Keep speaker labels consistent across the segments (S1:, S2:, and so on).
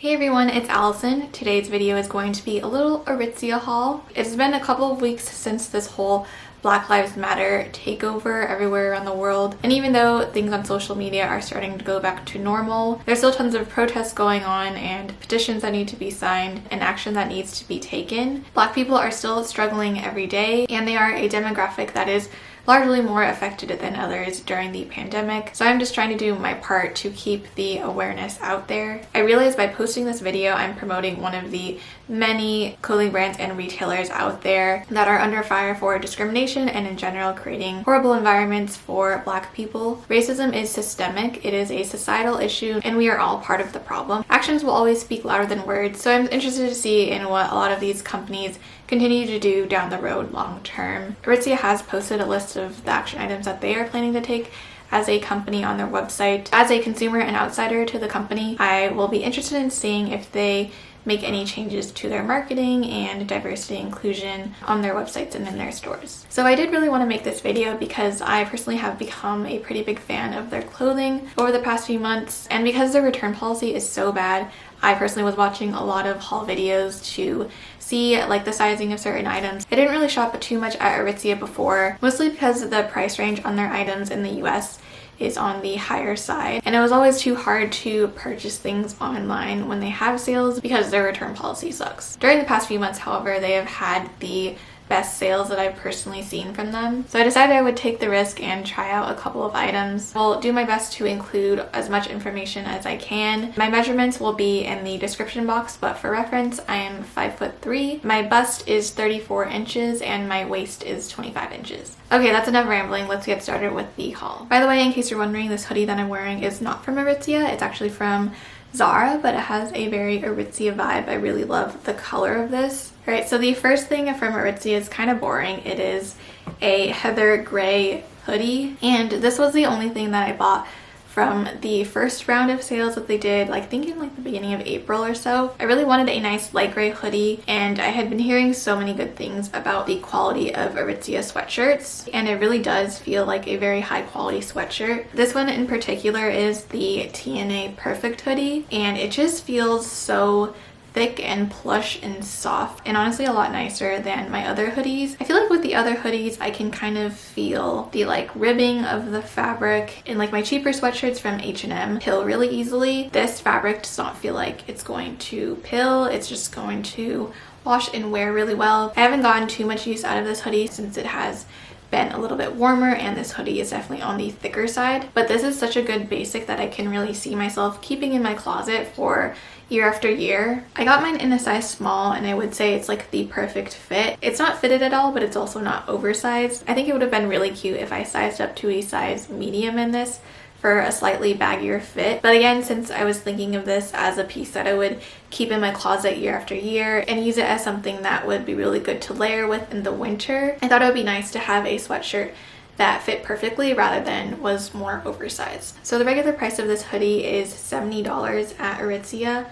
S1: Hey everyone, it's Allison. Today's video is going to be a little ARITZIA haul. It's been a couple of weeks since this whole Black Lives Matter takeover everywhere around the world, and even though things on social media are starting to go back to normal, there's still tons of protests going on and petitions that need to be signed and action that needs to be taken. Black people are still struggling every day, and they are a demographic that is largely more affected than others during the pandemic. So I'm just trying to do my part to keep the awareness out there. I realized by posting this video, I'm promoting one of the many clothing brands and retailers out there that are under fire for discrimination and in general creating horrible environments for Black people. Racism is systemic, it is a societal issue, and we are all part of the problem. Actions will always speak louder than words, so I'm interested to see in what a lot of these companies continue to do down the road long term. ARITZIA has posted a list of the action items that they are planning to take as a company on their website. As a consumer and outsider to the company, I will be interested in seeing if they make any changes to their marketing and diversity inclusion on their websites and in their stores. So I did really want to make this video because I personally have become a pretty big fan of their clothing over the past few months, and because their return policy is so bad, I personally was watching a lot of haul videos to see like the sizing of certain items. I didn't really shop too much at ARITZIA before, mostly because the price range on their items in the US is on the higher side, and it was always too hard to purchase things online when they have sales because their return policy sucks. During the past few months, however, they have had the best sales that I've personally seen from them. So I decided I would take the risk and try out a couple of items. I'll do my best to include as much information as I can. My measurements will be in the description box, but for reference, I am 5'3". My bust is 34 inches and my waist is 25 inches. Okay, that's enough rambling. Let's get started with the haul. By the way, in case you're wondering, this hoodie that I'm wearing is not from ARITZIA. It's actually from Zara, but it has a very ARITZIA vibe. I really love the color of this. Alright, so the first thing from ARITZIA is kind of boring. It is a heather gray hoodie, and this was the only thing that I bought from the first round of sales that they did, like thinking like the beginning of April or so. I really wanted a nice light gray hoodie, and I had been hearing so many good things about the quality of ARITZIA sweatshirts, and it really does feel like a very high quality sweatshirt. This one in particular is the Tna Perfect Hoodie, and it just feels so thick and plush and soft, and honestly a lot nicer than my other hoodies. I feel like with the other hoodies I can kind of feel the like ribbing of the fabric, and like my cheaper sweatshirts from H&M pill really easily. This fabric does not feel like it's going to pill, it's just going to wash and wear really well. I haven't gotten too much use out of this hoodie since it has been a little bit warmer, and this hoodie is definitely on the thicker side, but this is such a good basic that I can really see myself keeping in my closet for year after year. I got mine in a size small, and I would say it's like the perfect fit. It's not fitted at all, but it's also not oversized. I think it would have been really cute if I sized up to a size medium in this for a slightly baggier fit. But again, since I was thinking of this as a piece that I would keep in my closet year after year and use it as something that would be really good to layer with in the winter, I thought it would be nice to have a sweatshirt that fit perfectly rather than was more oversized. So the regular price of this hoodie is $70 at ARITZIA,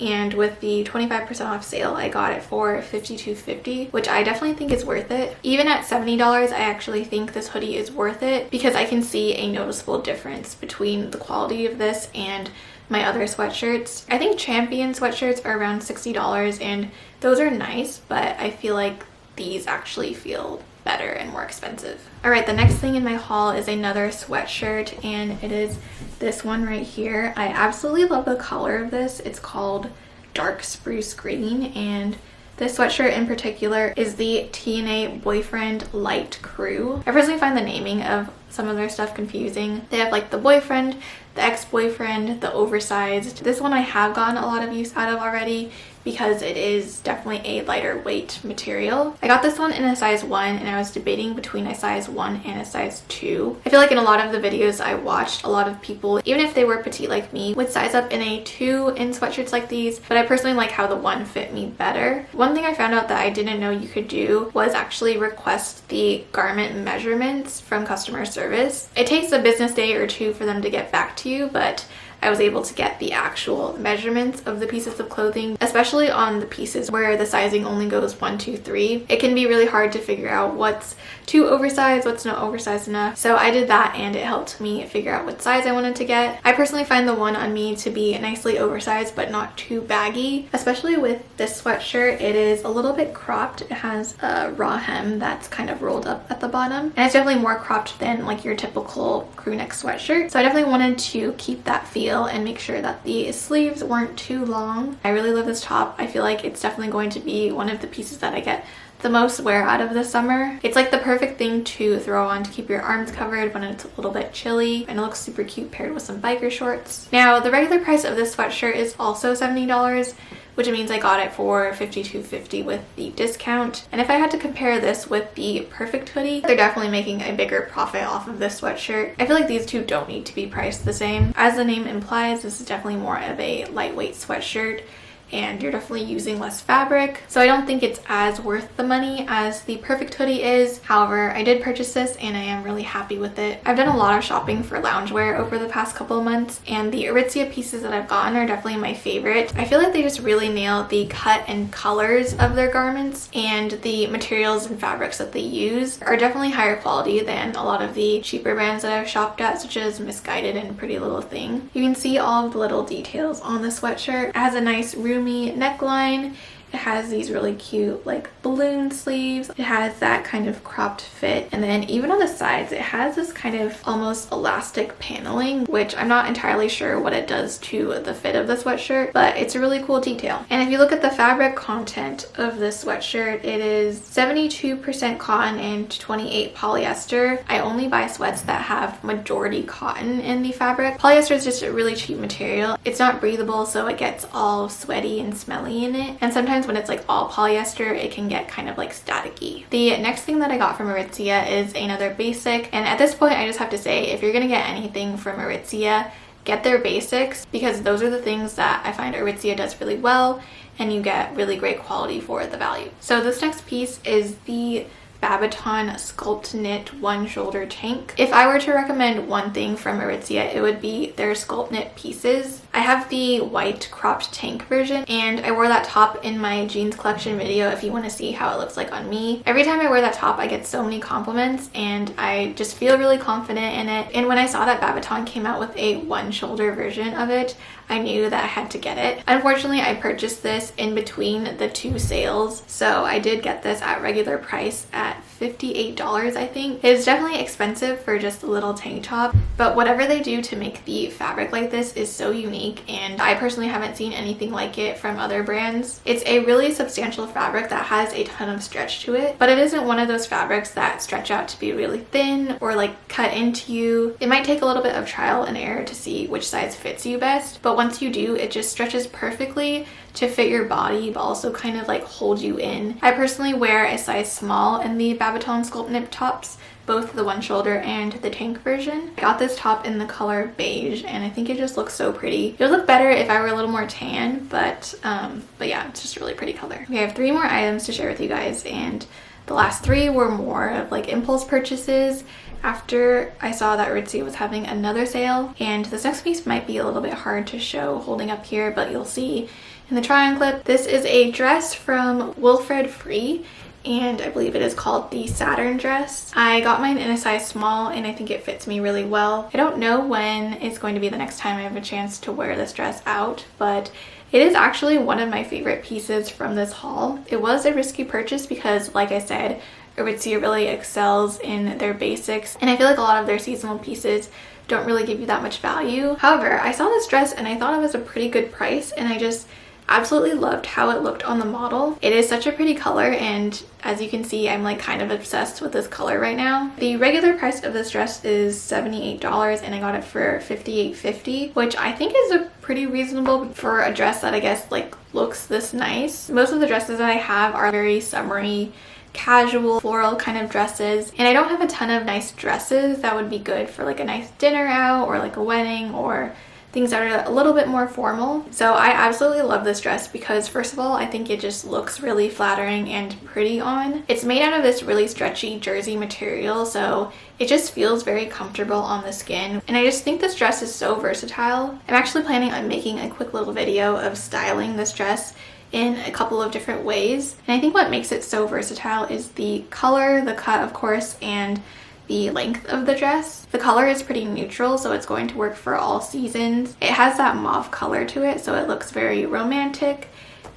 S1: and with the 25% off sale I got it for $52.50, which I definitely think is worth it. Even at $70, I actually think this hoodie is worth it because I can see a noticeable difference between the quality of this and my other sweatshirts. I think Champion sweatshirts are around $60, and those are nice, but I feel like these actually feel better and more expensive. Alright, the next thing in my haul is another sweatshirt, and it is this one right here. I absolutely love the color of this. It's called Dark Spruce Green, and this sweatshirt in particular is the Tna Boyfriend Light Crew. I personally find the naming of some of their stuff confusing. They have like the boyfriend, the ex-boyfriend, the oversized. This one I have gotten a lot of use out of already because it is definitely a lighter weight material. I got this one in a size 1, and I was debating between a size 1 and a size 2. I feel like in a lot of the videos I watched, a lot of people, even if they were petite like me, would size up in a 2 in sweatshirts like these, but I personally like how the 1 fit me better. One thing I found out that I didn't know you could do was actually request the garment measurements from customer service. It takes a business day or two for them to get back to you, but I was able to get the actual measurements of the pieces of clothing, especially on the pieces where the sizing only goes 1, 2, 3. It can be really hard to figure out what's too oversized, what's not oversized enough. So I did that and it helped me figure out what size I wanted to get. I personally find the one on me to be nicely oversized but not too baggy, especially with this sweatshirt. It is a little bit cropped. It has a raw hem that's kind of rolled up at the bottom, and it's definitely more cropped than like your typical crew neck sweatshirt. So I definitely wanted to keep that feel and make sure that the sleeves weren't too long. I really love this top. I feel like it's definitely going to be one of the pieces that I get the most wear out of the summer. It's like the perfect thing to throw on to keep your arms covered when it's a little bit chilly, and it looks super cute paired with some biker shorts. Now, the regular price of this sweatshirt is also $70, which means I got it for $52.50 with the discount. And if I had to compare this with the Perfect Hoodie, they're definitely making a bigger profit off of this sweatshirt. I feel like these two don't need to be priced the same. As the name implies, this is definitely more of a lightweight sweatshirt, and you're definitely using less fabric, so I don't think it's as worth the money as the Perfect Hoodie is. However, I did purchase this and I am really happy with it. I've done a lot of shopping for loungewear over the past couple of months, and the ARITZIA pieces that I've gotten are definitely my favorite. I feel like they just really nail the cut and colors of their garments, and the materials and fabrics that they use are definitely higher quality than a lot of the cheaper brands that I've shopped at, such as Misguided and Pretty Little Thing. You can see all of the little details on the sweatshirt. It has a nice roomy neckline. It has these really cute like balloon sleeves. It has that kind of cropped fit, and then even on the sides it has this kind of almost elastic paneling, which I'm not entirely sure what it does to the fit of the sweatshirt, but it's a really cool detail. And if you look at the fabric content of this sweatshirt, it is 72% cotton and 28% polyester. I only buy sweats that have majority cotton in the fabric. Polyester is just a really cheap material. It's not breathable, so it gets all sweaty and smelly in it, and sometimes when it's like all polyester, it can get kind of like staticky. The next thing that I got from ARITZIA is another basic, and at this point I just have to say, if you're gonna get anything from ARITZIA, get their basics, because those are the things that I find ARITZIA does really well, and you get really great quality for the value. So this next piece is the Babaton Sculpt Knit one shoulder tank. If I were to recommend one thing from ARITZIA, it would be their Sculpt Knit pieces. I have the white cropped tank version, and I wore that top in my jeans collection video if you want to see how it looks like on me. Every time I wear that top, I get so many compliments and I just feel really confident in it. And when I saw that Babaton came out with a one shoulder version of it, I knew that I had to get it. Unfortunately, I purchased this in between the two sales, so I did get this at regular price at $58, I think. It is definitely expensive for just a little tank top, but whatever they do to make the fabric like this is so unique, and I personally haven't seen anything like it from other brands. It's a really substantial fabric that has a ton of stretch to it, but it isn't one of those fabrics that stretch out to be really thin or like cut into you. It might take a little bit of trial and error to see which size fits you best, but once you do, it just stretches perfectly to fit your body but also kind of like hold you in. I personally wear a size small in the Babaton Sculpt Knit tops, both the one shoulder and the tank version. I got this top in the color beige, and I think it just looks so pretty. It would look better if I were a little more tan, but yeah, it's just a really pretty color. Okay, I have 3 more items to share with you guys, and the last 3 were more of like impulse purchases after I saw that ARITZIA was having another sale. And this next piece might be a little bit hard to show holding up here, but you'll see in the try-on clip. This is a dress from Wilfred Free, and I believe it is called the Saturn dress. I got mine in a size small, and I think it fits me really well. I don't know when it's going to be the next time I have a chance to wear this dress out, but it is actually one of my favorite pieces from this haul. It was a risky purchase because, like I said, ARITZIA really excels in their basics, and I feel like a lot of their seasonal pieces don't really give you that much value. However, I saw this dress and I thought it was a pretty good price, and I just absolutely loved how it looked on the model. It is such a pretty color, and as you can see, I'm like kind of obsessed with this color right now. The regular price of this dress is $78, and I got it for $58.50, which I think is a pretty reasonable for a dress that I guess like looks this nice. Most of the dresses that I have are very summery, casual, floral kind of dresses, and I don't have a ton of nice dresses that would be good for like a nice dinner out or like a wedding or things that are a little bit more formal. So I absolutely love this dress because first of all, I think it just looks really flattering and pretty on. It's made out of this really stretchy jersey material, so it just feels very comfortable on the skin. And I just think this dress is so versatile. I'm actually planning on making a quick little video of styling this dress in a couple of different ways. And I think what makes it so versatile is the color, the cut of course, and the length of the dress. The color is pretty neutral, so it's going to work for all seasons. It has that mauve color to it, so it looks very romantic.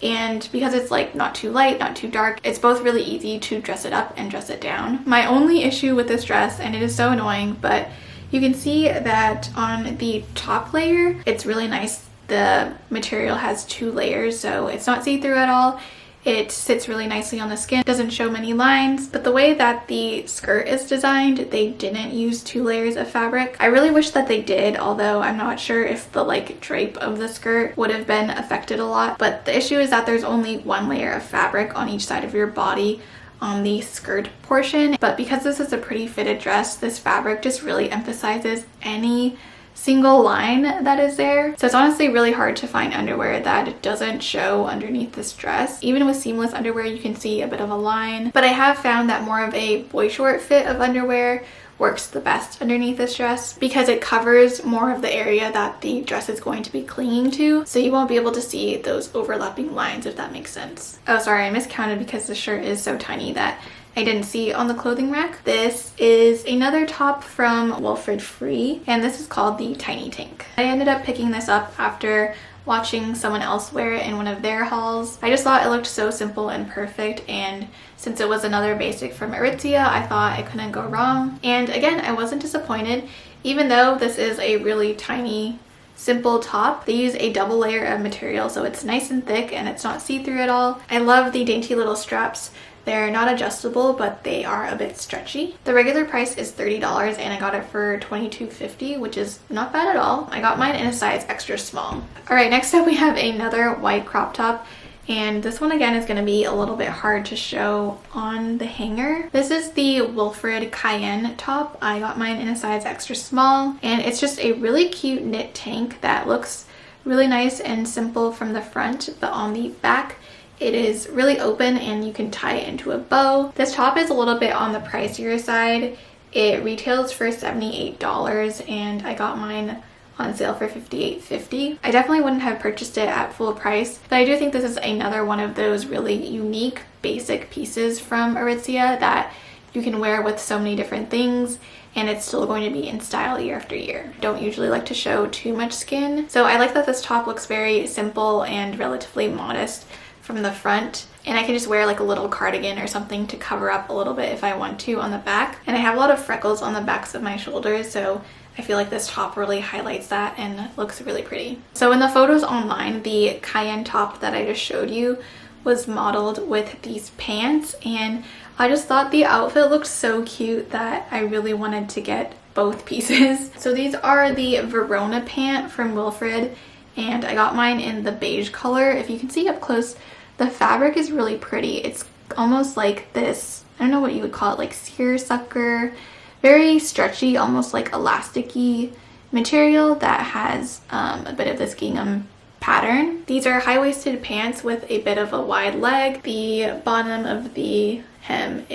S1: And because it's like not too light, not too dark, it's both really easy to dress it up and dress it down. My only issue with this dress, and it is so annoying, but you can see that on the top layer, it's really nice. The material has 2 layers, so it's not see-through at all. It sits really nicely on the skin, doesn't show many lines, but the way that the skirt is designed, they didn't use 2 layers of fabric. I really wish that they did, although I'm not sure if the like drape of the skirt would have been affected a lot. But the issue is that there's only 1 layer of fabric on each side of your body on the skirt portion. But because this is a pretty fitted dress, this fabric just really emphasizes any single line that is there. So it's honestly really hard to find underwear that doesn't show underneath this dress. Even with seamless underwear, you can see a bit of a line. But I have found that more of a boy short fit of underwear works the best underneath this dress because it covers more of the area that the dress is going to be clinging to, so you won't be able to see those overlapping lines, if that makes sense. Oh, sorry, I miscounted because the shirt is so tiny that I didn't see on the clothing rack. This is another top from Wilfred Free, and this is called the Tiny Tank. I ended up picking this up after watching someone else wear it in one of their hauls. I just thought it looked so simple and perfect, and since it was another basic from ARITZIA, I thought I couldn't go wrong. And again, I wasn't disappointed. Even though this is a really tiny, simple top, they use a double layer of material, so it's nice and thick and it's not see-through at all. I love the dainty little straps. They're not adjustable, but they are a bit stretchy. The regular price is $30 and I got it for $22.50, which is not bad at all. I got mine in a size extra small. All right, next up we have another white crop top. And this one again is going to be a little bit hard to show on the hanger. This is the Wilfred Cayenne top. I got mine in a size extra small, and it's just a really cute knit tank that looks really nice and simple from the front, but on the back it is really open and you can tie it into a bow. This top is a little bit on the pricier side. It retails for $78 and I got mine on sale for $58.50. I definitely wouldn't have purchased it at full price, but I do think this is another one of those really unique basic pieces from ARITZIA that you can wear with so many different things and it's still going to be in style year after year. Don't usually like to show too much skin, so I like that this top looks very simple and relatively modest from the front, and I can just wear like a little cardigan or something to cover up a little bit if I want to on the back. And I have a lot of freckles on the backs of my shoulders, so I feel like this top really highlights that and looks really pretty. So in the photos online, the Cayenne top that I just showed you was modeled with these pants, and I just thought the outfit looked so cute that I really wanted to get both pieces. So these are the Verona pant from Wilfred, and I got mine in the beige color. If you can see up close, the fabric is really pretty. It's almost like this, I don't know what you would call it, like seersucker, very stretchy, almost like elasticy material that has a bit of this gingham pattern. These are high-waisted pants with a bit of a wide leg. The bottom of the hem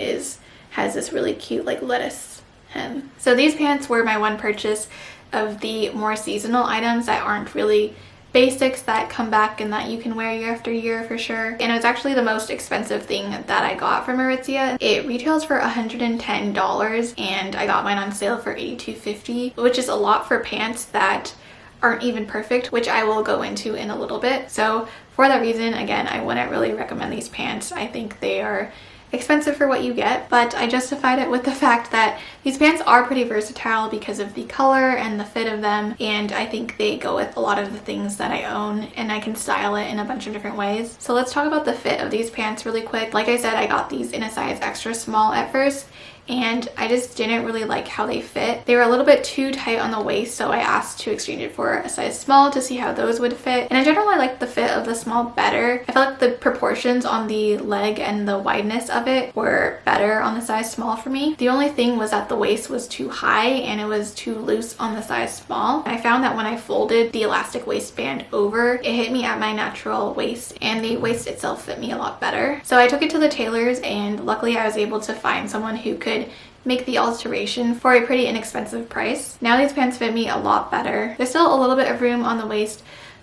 S1: has this really cute like lettuce hem. So these pants were my one purchase of the more seasonal items that aren't really basics that come back and that you can wear year after year for sure. And it was actually the most expensive thing that I got from ARITZIA. It retails for $110 and I got mine on sale for $82.50, which is a lot for pants that aren't even perfect, which I will go into in a little bit. So for that reason, again, I wouldn't really recommend these pants. I think they are expensive for what you get, but I justified it with the fact that these pants are pretty versatile because of the color and the fit of them, and I think they go with a lot of the things that I own and I can style it in a bunch of different ways. So let's talk about the fit of these pants really quick. Like I said, I got these in a size extra small at first, and I just didn't really like how they fit. They were a little bit too tight on the waist, so I asked to exchange it for a size small to see how those would fit. And in general, I liked the fit of the small better. I felt like the proportions on the leg and the wideness of it were better on the size small for me. The only thing was that the waist was too high and it was too loose on the size small. I found that when I folded the elastic waistband over, it hit me at my natural waist, and the waist itself fit me a lot better. So I took it to the tailor's, and luckily I was able to find someone who could make the alteration for a pretty inexpensive price. Now these pants fit me a lot better. There's still a little bit of room on the waist,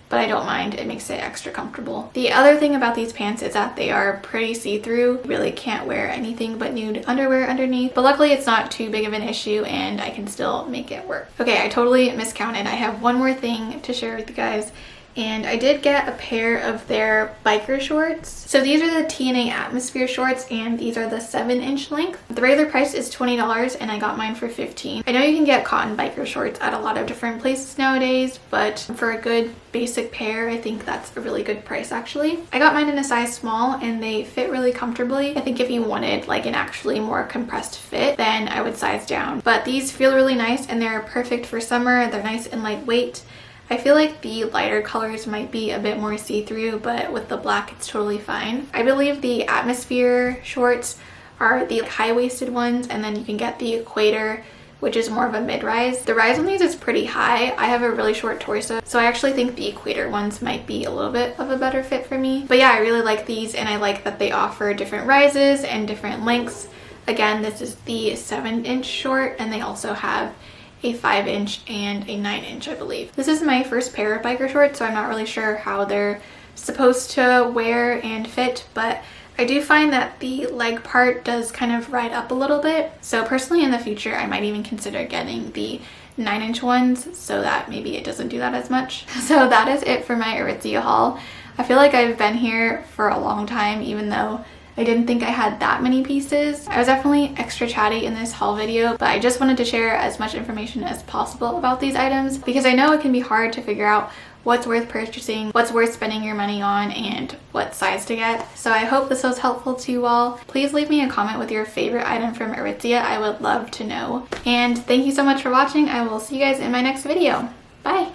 S1: but I don't mind. It makes it extra comfortable. The other thing about these pants is that they are pretty see-through. You really can't wear anything but nude underwear underneath, but luckily it's not too big of an issue and I can still make it work. Okay, I totally miscounted. I have one more thing to share with you guys. And I did get a pair of their biker shorts. So these are the Tna Atmosphere shorts, and these are the 7-inch length. The regular price is $20 and I got mine for $15. I know you can get cotton biker shorts at a lot of different places nowadays, but for a good basic pair, I think that's a really good price actually. I got mine in a size small and they fit really comfortably. I think if you wanted like an actually more compressed fit, then I would size down. But these feel really nice and they're perfect for summer. They're nice and lightweight. I feel like the lighter colors might be a bit more see-through, but with the black it's totally fine. I believe the Atmosphere shorts are the high-waisted ones, and then you can get the Equator, which is more of a mid-rise. The rise on these is pretty high. I have a really short torso, so I actually think the Equator ones might be a little bit of a better fit for me. But yeah, I really like these, and I like that they offer different rises and different lengths. Again, this is the 7-inch short, and they also have a 5-inch and a 9-inch, I believe. This is my first pair of biker shorts, so I'm not really sure how they're supposed to wear and fit, but I do find that the leg part does kind of ride up a little bit. So personally in the future, I might even consider getting the 9-inch ones so that maybe it doesn't do that as much. So that is it for my ARITZIA haul. I feel like I've been here for a long time, even though I didn't think I had that many pieces. I was definitely extra chatty in this haul video, but I just wanted to share as much information as possible about these items because I know it can be hard to figure out what's worth purchasing, what's worth spending your money on, and what size to get. So I hope this was helpful to you all. Please leave me a comment with your favorite item from ARITZIA. I would love to know. And thank you so much for watching. I will see you guys in my next video. Bye!